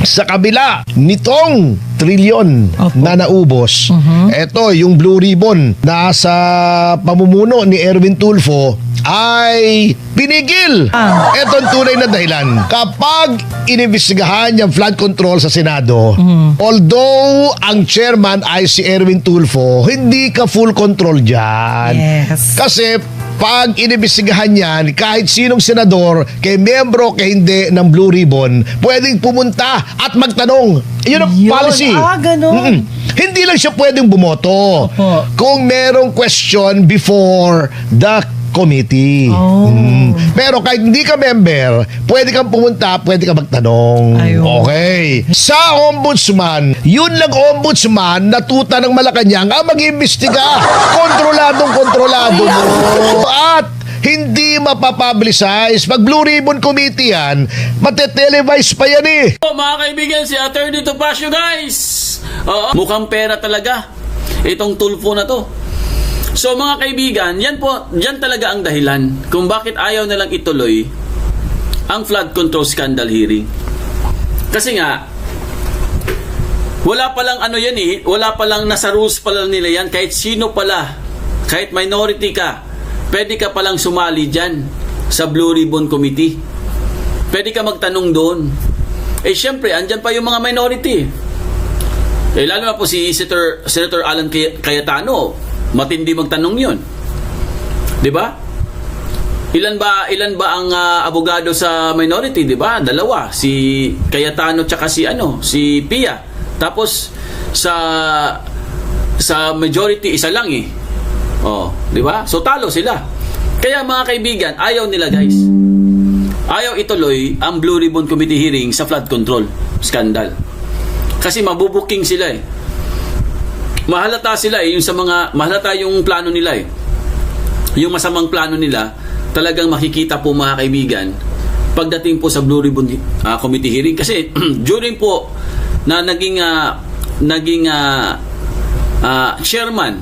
Sa kabila nitong trilyon Opo. na naubos, eto yung Blue Ribbon na sa pamumuno ni Erwin Tulfo ay pinigil. Ito ang tunay na dahilan. Kapag inimbestigahan yung flood control sa Senado, although ang chairman ay si Erwin Tulfo, hindi ka full control dyan. Yes. Kasi pag inimbestigahan yan, kahit sinong senador, kay membro, kay hindi ng Blue Ribbon, pwedeng pumunta at magtanong. Yun ang Yun. policy. Ganun. Hindi lang siya pwedeng bumoto. Opo. Kung merong question before the committee. Oh. Pero kahit hindi ka member, pwede kang pumunta, pwede ka magtanong. Ayun. Okay. Sa ombudsman, yun lang ombudsman na tuta ng Malacanang ang mag-imbestiga. Kontroladong-kontrolado mo. At hindi mapapublicize. Pag Blue Ribbon Committee yan, matetelevise pa yan eh. Mga kaibigan, si Attorney Topacio, guys. Mukhang pera talaga itong Tulfo na to. So mga kaibigan, yan talaga ang dahilan kung bakit ayaw nalang ituloy ang flood control scandal hearing. Kasi nga, wala palang wala palang nasa rules pala nila yan. Kahit sino pala, kahit minority ka, pwede ka palang sumali dyan sa Blue Ribbon Committee. Pwede ka magtanong doon. Eh syempre, andyan pa yung mga minority. Eh lalo na po si Senator Alan Cayetano, matindi magtanong yun. 'Di ba? Ilan ba ang abogado sa minority, 'di ba? Dalawa, si Cayetano tsaka si Pia. Tapos sa majority isa lang eh. Oh, 'di ba? So talo sila. Kaya mga kaibigan, ayaw nila, guys. Ayaw ituloy ang Blue Ribbon Committee hearing sa flood control scandal. Kasi mabubuking sila eh. Mahalata sila eh, mahalata yung plano nila eh. Yung masamang plano nila, talagang makikita po mga kaibigan pagdating po sa Blue Ribbon Committee hearing. Kasi during po na naging chairman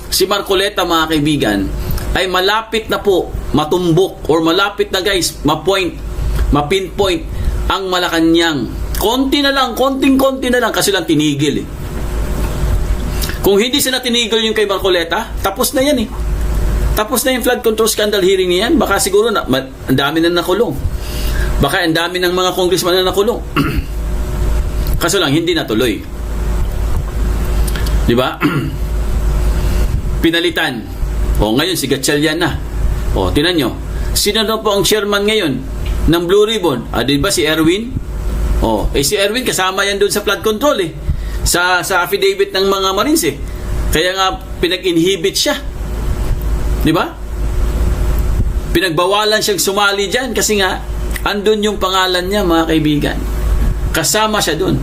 si Marcoleta, mga kaibigan, ay malapit na po matumbok or malapit na, guys, mapinpoint ang Malacanang. Konti na lang kasi lang tinigil eh. Kung hindi sila tinigil yung kay Marcoleta, tapos na yan eh. Tapos na yung flood control scandal hearing niyan. Baka siguro ang dami na nakulong. Baka ang dami ng mga congressman na nakulong. Kaso lang, hindi natuloy. Di ba? Pinalitan. O ngayon, si Gatchalian na. O, tinan nyo. Sino na po ang chairman ngayon ng Blue Ribbon? Di ba si Erwin? O, si Erwin kasama yan doon sa flood control eh. Sa affidavit ng mga Marines eh. Kaya nga pinag-inhibit siya. 'Di ba? Pinagbawalan siyang sumali diyan kasi nga andun yung pangalan niya, mga kaibigan. Kasama siya doon.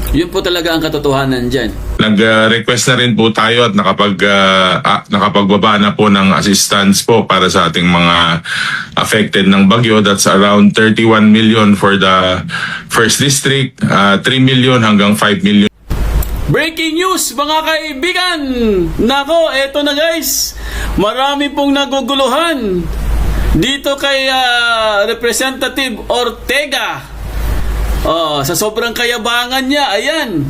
Yun po talaga ang katotohanan diyan. Nag-request na rin po tayo at nakapagbaba na po ng assistance po para sa ating mga affected ng bagyo. That's around 31 million for the first district, 3 million hanggang 5 million. Breaking news, mga kaibigan! Nako, eto na, guys. Marami pong naguguluhan dito kay Representative Ortega. Sa sobrang kayabangan niya, ayan.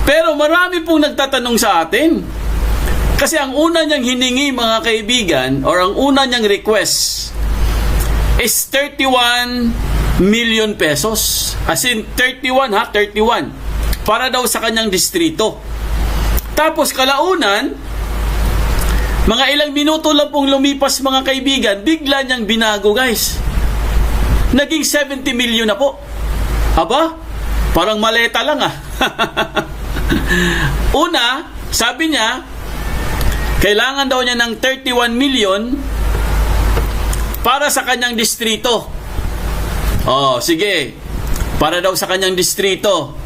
Pero marami pong nagtatanong sa atin. Kasi ang una niyang hiningi, mga kaibigan, or ang una niyang request is 31 million pesos. As in 31 para daw sa kanyang distrito. Tapos kalaunan, mga ilang minuto lang pong lumipas, mga kaibigan, bigla niyang binago, guys. Naging 70 million na po. Aba, parang maleta lang ah. Una, sabi niya, kailangan daw niya ng 31 million para sa kanyang distrito. Sige. Para daw sa kanyang distrito.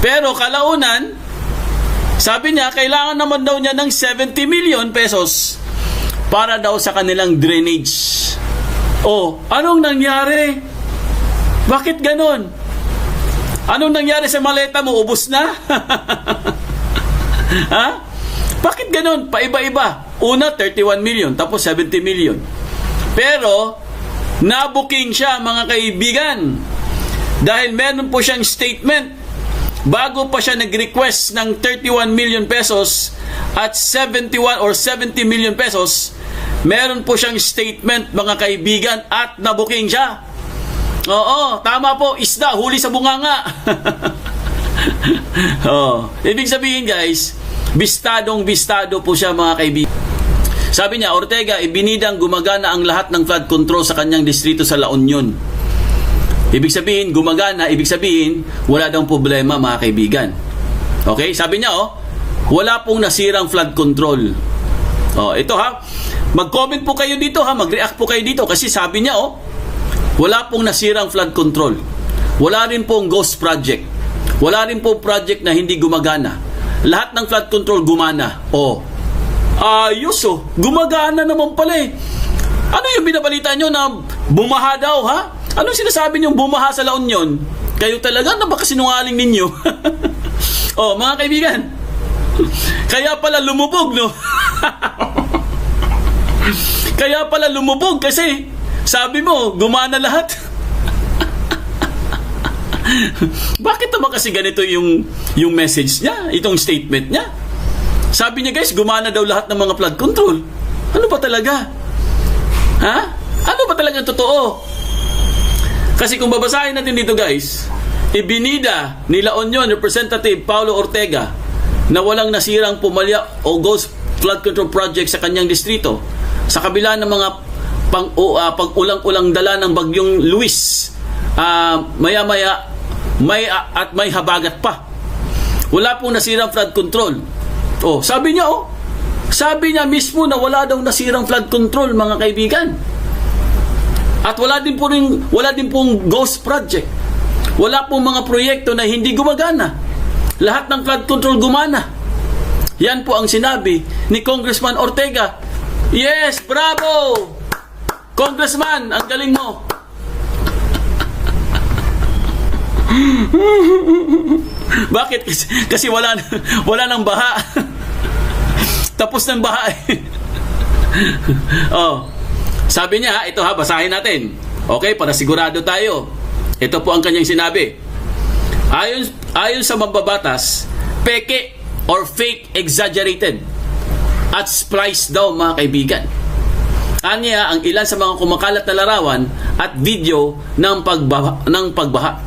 Pero kalaunan, sabi niya, kailangan naman daw niya ng 70 million pesos para daw sa kanilang drainage. Anong nangyari? Bakit ganon? Anong nangyari sa maleta mo? Ubus na? Ha? Bakit ganon? Paiba-iba. Una, 31 million, tapos 70 million. Pero, nabuking siya mga kaibigan. Dahil meron po siyang statement bago pa siya nag-request ng 31 million pesos at 71 or 70 million pesos, meron po siyang statement mga kaibigan at nabuking siya. Oo, tama po, isda, huli sa bunganga. Ibig sabihin guys, bistado po siya mga kaibigan. Sabi niya, Ortega, ibinidang gumagana ang lahat ng flood control sa kanyang distrito sa La Union. Ibig sabihin, gumagana, ibig sabihin, wala daw problema mga kaibigan. Okay, sabi niya wala pong nasirang flood control. Ito ha, mag-comment po kayo dito ha, mag-react po kayo dito kasi sabi niya wala pong nasirang flood control. Wala rin pong ghost project. Wala rin pong project na hindi gumagana. Lahat ng flood control gumana. Ayos gumagana naman pala eh. Ano yung binabalita nyo na bumaha daw ha? Anong sinasabi nyo bumaha sa La Union? Kayo talaga napakasinungaling ninyo. Mga kaibigan, kaya pala lumubog no? Kaya pala lumubog kasi sabi mo, gumana lahat. Bakit naman kasi ganito yung message niya, itong statement niya? Sabi niya guys, gumana daw lahat ng mga flood control. Ano ba talaga? Ha? Ano ba talaga totoo? Kasi kung babasahin natin dito guys, ibinida ni La Union Representative Paulo Ortega na walang nasirang pumalya o ghost flood control project sa kanyang distrito sa kabila ng mga pag-ulang-ulang dala ng bagyong Luis. Maya-maya may habagat pa. Wala pong nasirang flood control. Sabi niya mismo na wala daw nasirang flood control mga kaibigan. At wala din pong ghost project. Wala pong mga proyekto na hindi gumagana. Lahat ng flood control gumana. Yan po ang sinabi ni Congressman Ortega. Yes, bravo! Congressman, ang galing mo. Bakit? Kasi wala nang baha. Tapos ng baha. Sabi niya, ito basahin natin. Okay, para sigurado tayo. Ito po ang kanyang sinabi. Ayon sa mambabatas, peke or fake exaggerated at splice daw mga kaibigan. Anya ang ilan sa mga kumakalat na larawan at video ng pagbaha.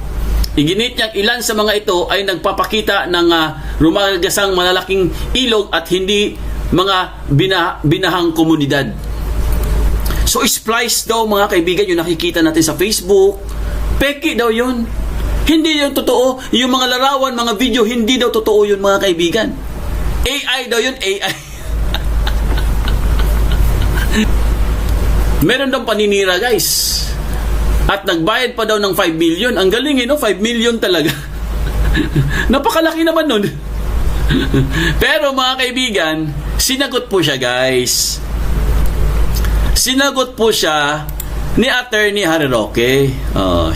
Iginit niyang ilan sa mga ito ay nagpapakita ng rumalagasang malalaking ilog at hindi mga binahang komunidad. So splice daw mga kaibigan yung nakikita natin sa Facebook. Peki daw yun. Hindi yun totoo. Yung mga larawan, mga video, hindi daw totoo yun mga kaibigan. AI daw yun, AI. Meron daw paninira guys. At nagbayad pa daw ng 5 million. Ang galing 5 million talaga. Napakalaki naman nun. Pero mga kaibigan, sinagot po siya guys. Sinagot po siya ni Attorney Harry Roque.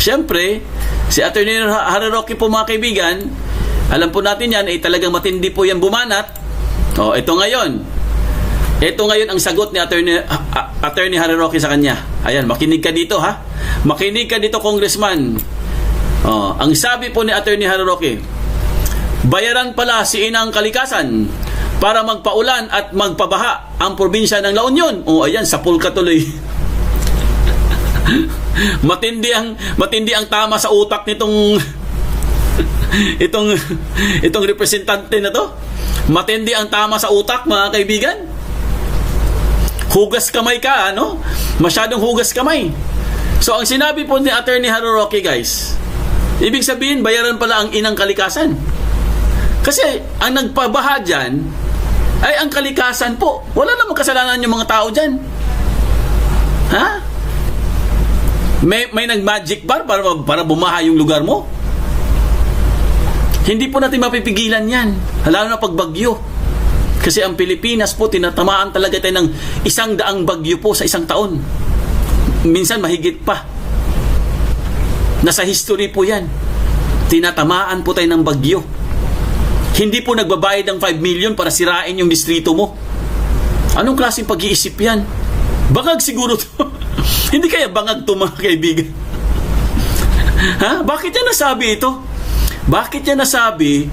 Siyempre, si Attorney Harry Roque po mga kaibigan, alam po natin yan, talagang matindi po yan bumanat. Ito ngayon ang sagot ni Attorney Harry Roque sa kanya. Ayan, makinig ka dito ha. Makinig ka dito, Congressman. Ang sabi po ni Attorney Harry Roque, bayaran pala si Inang Kalikasan para magpaulan at magpabaha ang probinsya ng La Union. Ayan, sa pool ka tuloy. matindi ang tama sa utak nitong itong representante na to. Matindi ang tama sa utak mga kaibigan. Hugas kamay ka, ano? Masyadong hugas kamay. So ang sinabi po ni Attorney Harry Roque guys, ibig sabihin bayaran pala ang Inang Kalikasan. Kasi ang nagpabaha dyan ay ang kalikasan po. Wala namang kasalanan yung mga tao dyan. Ha? May nag-magic bar para bumaha yung lugar mo? Hindi po natin mapipigilan yan. Lalo na pag bagyo. Kasi ang Pilipinas po, tinatamaan talaga tayo ng 100 bagyo po sa isang taon. Minsan mahigit pa. Nasa history po yan. Tinatamaan po tayo ng bagyo. Hindi po nagbabayad ng 5 million para sirain yung distrito mo. Anong klaseng pag-iisip yan? Bagag siguro to. Hindi kaya bangag to mga kaibigan? Ha? Bakit niya nasabi ito? Bakit niya nasabi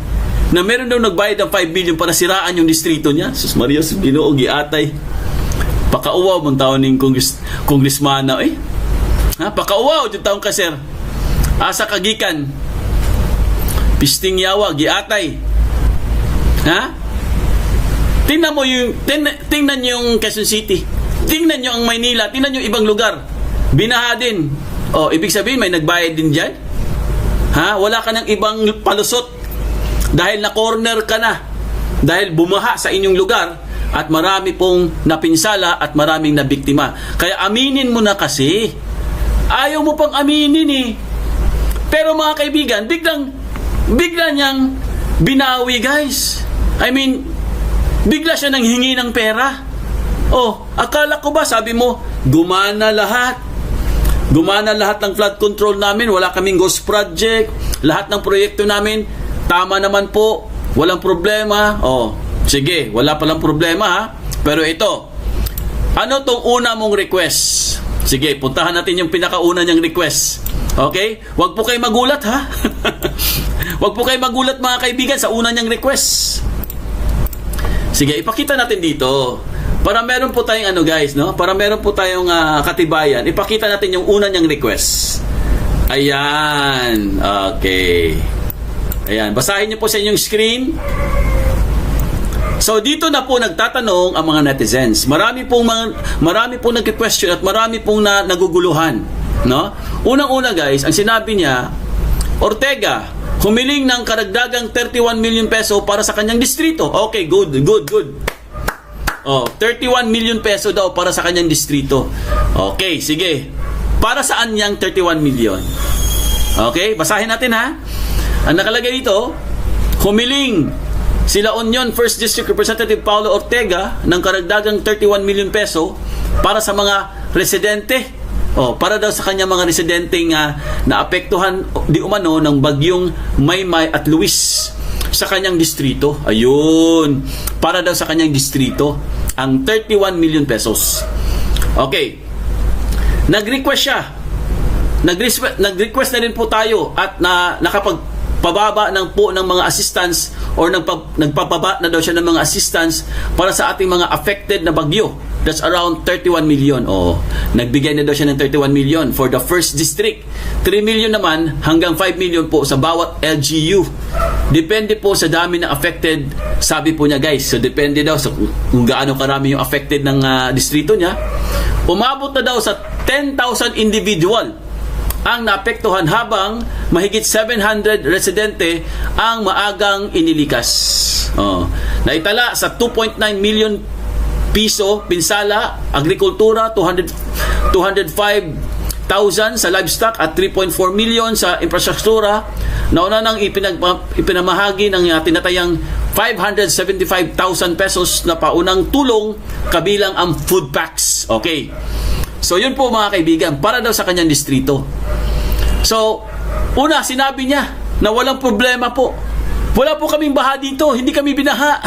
na meron daw nagbayad ng 5 million para siraan yung distrito niya? Sus Maria, Ginoo, giatay. Pakauwaw mong taon ng kongresmana eh. Ha? Pakauwaw yung taon ka, sir. Asa kagikan. Pisting yawa, giatay. Ha? Tingnan mo yung tingnan yung Quezon City. Tingnan nyo ang Maynila, tingnan nyo ibang lugar. Binaha din. Oh, ibig sabihin may nagbayad din diyan? Ha? Wala ka ng ibang palusot dahil na corner ka na. Dahil bumaha sa inyong lugar at marami pong napinsala at maraming nabiktima. Kaya aminin mo na kasi. Ayaw mo pang aminin eh. Pero mga kaibigan, bigla niyang binawi, guys. I mean, bigla siya nang hingi ng pera. Oh, akala ko ba, sabi mo, gumana lahat. Gumana lahat ng flood control namin. Wala kaming ghost project. Lahat ng proyekto namin, tama naman po. Walang problema. Oh, sige, wala palang problema ha. Pero ito, ano tong una mong request? Sige, puntahan natin yung pinakauna niyang request. Okay? Huwag po kayo magulat ha. Huwag po kayo magulat mga kaibigan sa una niyang request. Sige, ipakita natin dito. Para meron po tayong ano guys, no? Para meron po tayong katibayan. Ipakita natin yung una niyang request. Ayan. Okay. Ayan. Basahin niyo po sa inyong screen. So dito na po nagtatanong ang mga netizens. Marami pong nagke-question at marami pong naguguluhan, no? Unang-una guys, ang sinabi niya, Ortega humiling ng karagdagang 31 million peso para sa kanyang distrito. Okay, good. Oh, 31 million peso daw para sa kanyang distrito. Okay, sige. Para saan yang 31 million? Okay, basahin natin ha. Ang nakalagay dito, humiling sila Union 1st District Representative Paulo Ortega ng karagdagang 31 million peso para sa mga residente. Oh, para daw sa kanya mga residenteng naapektuhan di umano ng bagyong Maymay at Luis sa kanyang distrito. Ayun. Para daw sa kanyang distrito ang 31 million pesos. Okay. Nag-request siya. Nag-request na rin po tayo at nakapagpababa ng mga assistance or nagpapaba na daw siya ng mga assistance para sa ating mga affected na bagyo. That's around 31 million. Oh, nagbigay na daw siya ng 31 million for the first district. 3 million naman hanggang 5 million po sa bawat LGU. Depende po sa dami ng affected, sabi po niya guys. So depende daw sa kung gaano karami yung affected ng distrito niya. Umabot na daw sa 10,000 individual ang naapektuhan habang mahigit 700 residente ang maagang inilikas. Oh, naitala sa 2.9 million piso pinsala, agrikultura 205,000 sa livestock at 3.4 million sa infrastruktura. Nauna nang ipinamahagi ng tinatayang 575,000 pesos na paunang tulong kabilang ang food packs. Okay. So yun po mga kaibigan, para daw sa kanyang distrito. So, una sinabi niya na walang problema po. Wala po kaming baha dito, hindi kami binaha.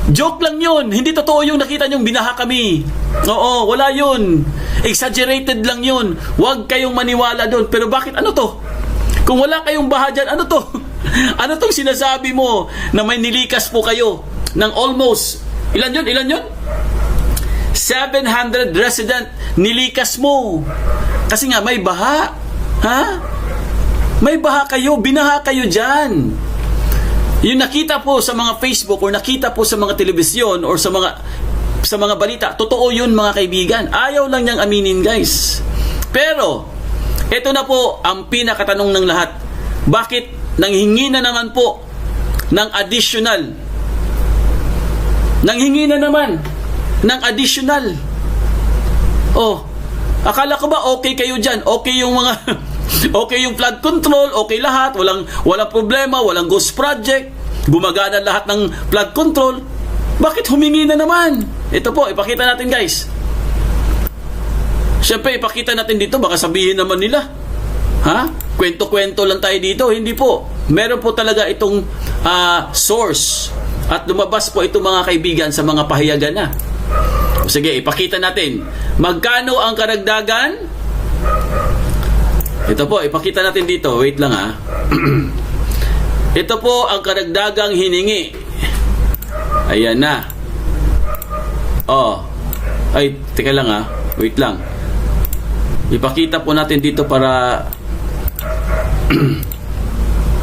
Joke lang yun. Hindi totoo yung nakita nyong binaha kami. Oo, wala yun. Exaggerated lang yun. Huwag kayong maniwala doon. Pero bakit? Ano to? Kung wala kayong baha dyan, ano to? Ano tong sinasabi mo na may nilikas po kayo ng almost, ilan yun? 700 resident nilikas mo. Kasi nga may baha. Ha? May baha kayo. Binaha kayo dyan. Yung nakita po sa mga Facebook or nakita po sa mga telebisyon or sa mga balita, totoo yun mga kaibigan. Ayaw lang niyang aminin guys. Pero ito na po ang pinakatanong ng lahat. Bakit nanghingi na naman po ng additional? Nanghingi na naman ng additional. Oh, akala ko ba okay kayo dyan? Okay yung mga okay yung flood control, okay lahat, walang problema, walang ghost project, gumagana lahat ng flood control. Bakit humingi na naman? Ito po, ipakita natin guys. Siyempre, ipakita natin dito, baka sabihin naman nila, ha? Kwento-kwento lang tayo dito. Hindi po. Meron po talaga itong source. At lumabas po ito mga kaibigan sa mga pahayagan na. Sige, ipakita natin. Magkano ang karagdagan? Ito po, ipakita natin dito. Wait lang ha. Ito po ang karagdagang hiningi. Ayan na. Oh. Ay, teka lang ha. Wait lang. Ipakita po natin dito para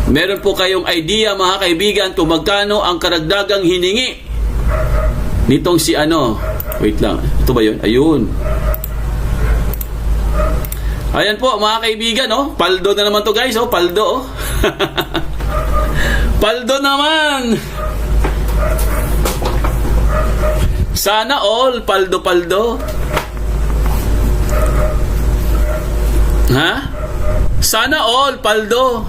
meron po kayong idea mga kaibigan kung magkano ang karagdagang hiningi nitong si ano. Wait lang. Ito ba yun? Ayun. Ayan po mga kaibigan, oh. Paldo na naman to guys, oh. Paldo, oh. Paldo naman. Sana all paldo. Ha? Sana all paldo.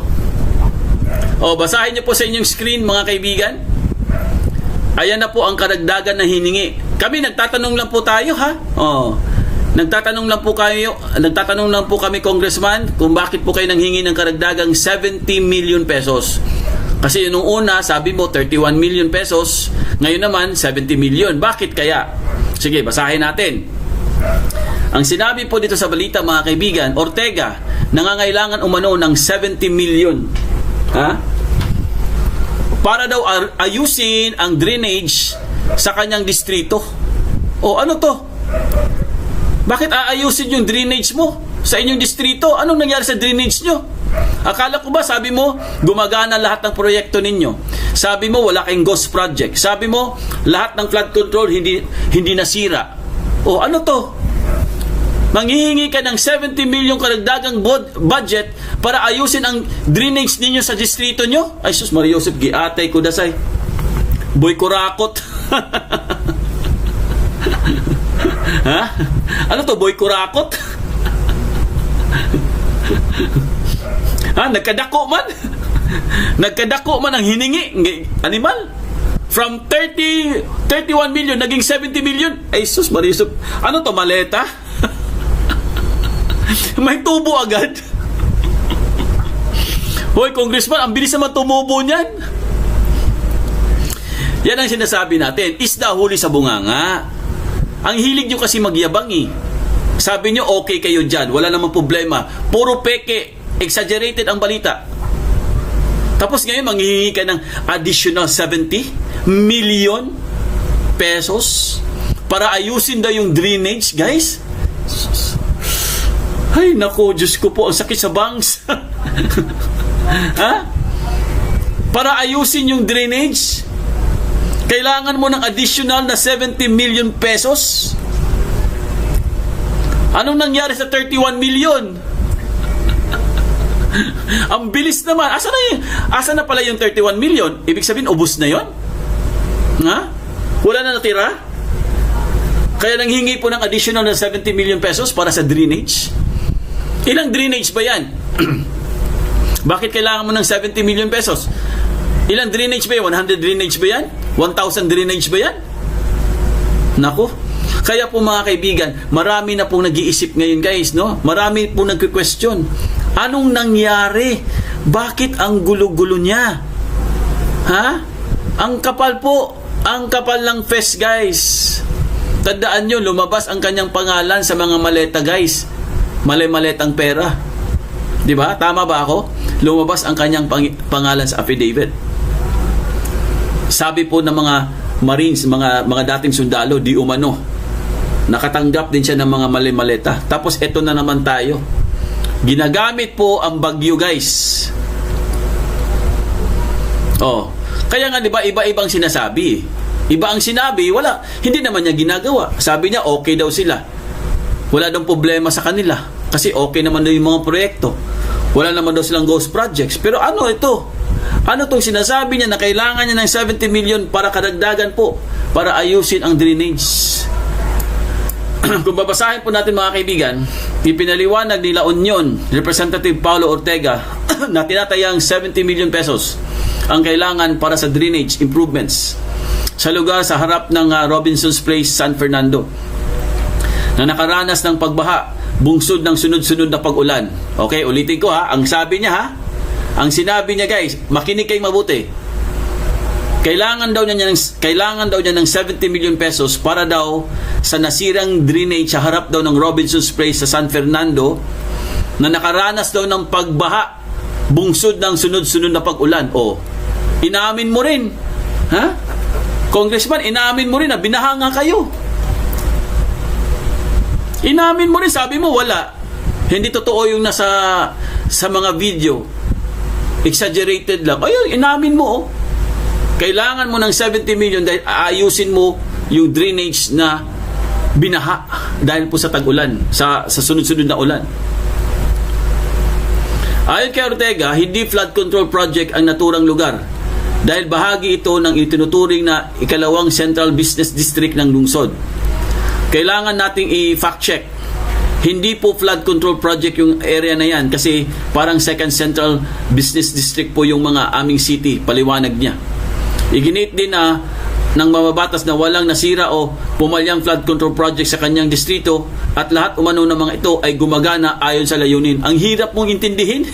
O, basahin niyo po sa inyong screen mga kaibigan. Ayan na po ang karagdagan na hiningi. Kami nagtatanong lang po tayo ha. O, nagtatanong lang po kami Congressman kung bakit po kayo nanghingi ng karagdagang 70 million pesos. Kasi nung una sabi mo 31 million pesos, ngayon naman 70 million. Bakit kaya? Sige, basahin natin. Ang sinabi po dito sa balita mga kaibigan, Ortega nangangailangan umano ng 70 million. Ha? Para daw ayusin ang drainage sa kanyang distrito. O ano to? Bakit aayusin yung drainage mo sa inyong distrito? Anong nangyari sa drainage nyo? Akala ko ba sabi mo gumagana lahat ng proyekto ninyo? Sabi mo wala kayong ghost project. Sabi mo lahat ng flood control hindi nasira. O ano to? Manghihingi ka ng 70 million karagdagang budget para ayusin ang drainage ninyo sa distrito nyo? Ay sus Maria Joseph, giatay ko dasay. Boy kurakot. Ha? Ano to, boy kurakot? Ha? Nagkadako man? Nagkadako man ang hiningi. Animal? From 31 million, naging 70 million. Ay sus Maria Joseph. Ano to, maleta? May tubo agad. Hoy, Congressman, ang bilis naman tumubo niyan. Yan ang sinasabi natin. Isda huli sa bunganga. Ang hilig nyo kasi magyabang eh. Sabi nyo, okay kayo dyan. Wala namang problema. Puro peke. Exaggerated ang balita. Tapos ngayon, manghihingi ka ng additional 70 million pesos para ayusin daw yung drainage, guys. Ay, nako, Diyos ko po, ang sakit sa bangs. Ha? Para ayusin yung drainage, kailangan mo ng additional na 70 million pesos. Anong nangyari sa 31 million? Ang bilis naman. Asa na pala yung 31 million? Ibig sabihin, ubos na yon? Ha? Wala na natira? Kaya nanghingi po ng additional na 70 million pesos para sa drainage? Ilang drainage ba yan? Bakit kailangan mo ng 70 million pesos? Ilang drainage ba yan? 100 drainage ba yan? 1,000 drainage ba yan? Nako. Kaya po mga kaibigan, marami na pong nag-iisip ngayon guys, no? Marami pong nagque-question. Anong nangyari? Bakit ang gulo-gulo niya? Ha? Ang kapal po. Ang kapal ng fest guys. Tandaan nyo, lumabas ang kanyang pangalan sa mga maleta guys. Mali-maletang pera. Di ba? Tama ba ako? Lumabas ang kanyang pangalan sa affidavit. Sabi po ng mga Marines, mga dating sundalo, di umano, nakatanggap din siya ng mga mali-maleta. Tapos eto na naman tayo. Ginagamit po ang bagyo guys. Oh, kaya nga di ba iba-ibang sinasabi. Iba ang sinabi, wala, hindi naman niya ginagawa. Sabi niya okay daw sila. Wala daw problema sa kanila kasi okay naman daw yung mga proyekto. Wala naman daw silang ghost projects. Pero ano ito? Ano itong sinasabi niya na kailangan niya ng 70 million para kadagdagan po para ayusin ang drainage? Kung babasahin po natin mga kaibigan, ipinaliwanag ni La Union Representative Paulo Ortega na tinatayang 70 million pesos ang kailangan para sa drainage improvements sa lugar sa harap ng Robinson's Place, San Fernando na nakaranas ng pagbaha bungsod ng sunod-sunod na pag-ulan. Okay, ulitin ko ha. Ang sabi niya ha, ang sinabi niya guys, makinig kayo mabuti. Kailangan daw niya ng 70 million pesos para daw sa nasirang drainage sa harap daw ng Robinson's Place sa San Fernando na nakaranas daw ng pagbaha bungsod ng sunod-sunod na pag-ulan. O, inamin mo rin, ha? Congressman, inamin mo rin na binaha nga kayo. Inamin mo rin, sabi mo wala. Hindi totoo yung nasa sa mga video. Exaggerated lang. Ayun, inamin mo, oh. Kailangan mo ng 70 million dahil aayusin mo yung drainage na binaha dahil po sa tag-ulan, sa sunod-sunod na ulan. Ayon kay Ortega, hindi flood control project ang naturang lugar dahil bahagi ito ng itinuturing na ikalawang Central Business District ng lungsod. Kailangan nating i-fact check. Hindi po flood control project yung area na yan kasi parang second Central Business District po yung mga aming city, paliwanag niya. Iginit din na ng mamabatas na walang nasira o pumalyang flood control project sa kanyang distrito at lahat umano ng mga ito ay gumagana ayon sa layunin. Ang hirap mong intindihin.